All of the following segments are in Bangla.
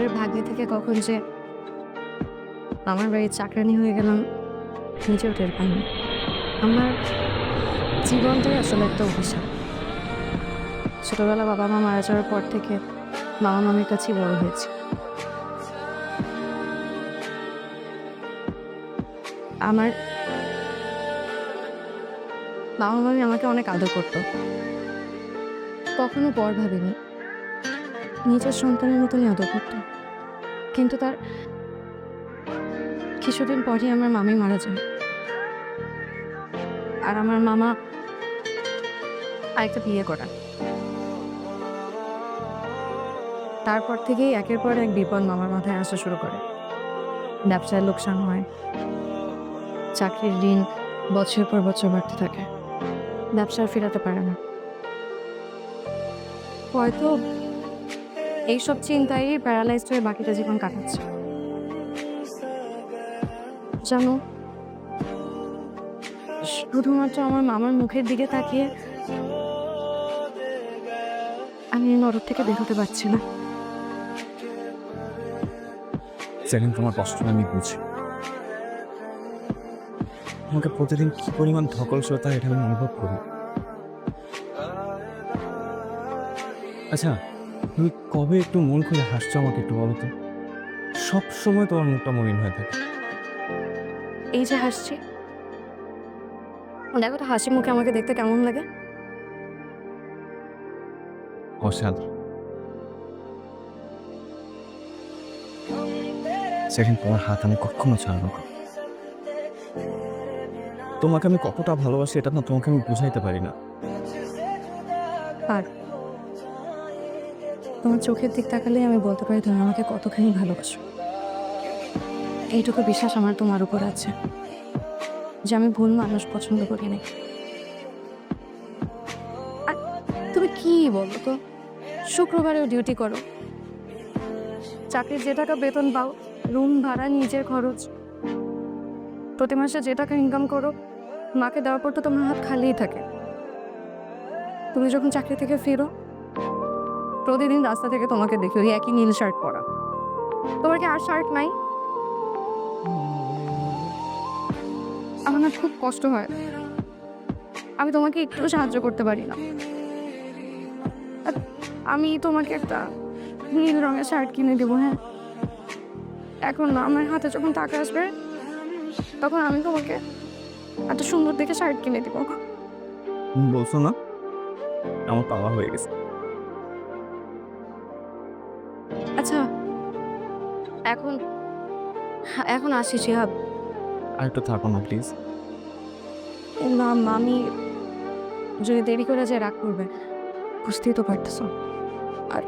নিজের ভাগ্যে থেকে কখন যে আমার বাড়ির চাকরানি হয়ে গেলাম নিজেও টের পাইনি। আমার জীবনটাই আসলে একটা অভিশাপ। ছোটবেলা বাবা মা মারা যাওয়ার পর থেকে মামা মামির কাছেই বড় হয়েছি। আমার মামা মামি আমাকে অনেক আদর করত, কখনো পর ভাবিনি, নিজের সন্তানের মতনই আদর করত। কিন্তু তার কিছুদিন পরই আমার মামি মারা যায়, আর আমার মামা আরেকটা বিয়ে করেন। তারপর থেকেই একের পর এক বিপদ মামার মাথায় আসা শুরু করে। ব্যবসায় লোকসান হয়, চাকরির ঋণ বছর পর বছর বাড়তে থাকে, ব্যবসা আর ফেরাতে পারে না। হয়তো এইসব চিন্তায় প্যারালাইজড হয়ে বাকিটা জীবন কাটাচ্ছে। জানো, শুধুমাত্র আমার মামার মুখের দিকে তাকিয়ে আমি এই নরক থেকে বের হতে পারছি না। সেদিন তোমার কষ্টটা আমি বুঝি। আমাকে প্রতিদিন কি পরিমাণ ধকলশীলতা এটা আমি অনুভব করি। আচ্ছা, তুমি কবে একটু মন খুলে হাসছো আমাকে একটু বলো তো? সব সময় তোমার মুখটা মলিন হয়ে থাকে। এই যে হাসছি, দেখো তো হাসি মুখে আমাকে দেখতে কেমন লাগে। অসাধারণ। সেদিন তোমার হাত আমি কখনো ছাড়বো না। তোমাকে আমি কতটা ভালোবাসি এটা না তোমাকে আমি বুঝাইতে পারি না। আর তোমার চোখের দিক তাকালেই আমি বলতে পারি তুমি আমাকে কতখানি ভালোবাসো। এইটুকু বিশ্বাস আমার তোমার উপর আছে যে আমি ভুল মানুষ পছন্দ করি না। আর তুমি কি বলো তো, শুক্রবারেও ডিউটি করো, চাকরির যে টাকা বেতন পাও, রুম ভাড়া, নিজের খরচ, প্রতি মাসে যে টাকা ইনকাম করো, মাকে দেওয়ার পর তো তোমার হাত খালিই থাকে। তুমি যখন চাকরি থেকে ফিরো, প্রতিদিন রাস্তা থেকে তোমাকে দেখি ওই একই নীল শার্ট পরা। তোমার কি আর শার্ট নাই? আমার না খুব কষ্ট হয়, আমি তোমাকে একটু সাহায্য করতে পারি না। আর আমি তোমাকে একটা নীল রঙের শার্ট কিনে দেবো, হ্যাঁ? এখন না, আমার হাতে যখন টাকা আসবে তখন আমি তোমাকে একটা সুন্দর দেখে শার্ট কিনে দেবো। তুমি বলছো না আমার পাওয়া হয়ে গেছে। আচ্ছা, এখন এখন আসি শিহাব। আর একটু থাকো না প্লিজ। না, মামি যদি দেরি করে যায় রাগ করবে, বুঝতেই তো পারতেছো। আর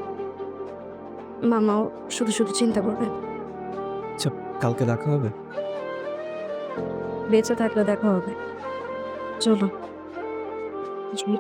মামাও শুধু শুধু চিন্তা করবে। আচ্ছা, কালকে দেখা হবে। বেঁচে থাকলে দেখা হবে। চলো। চলো।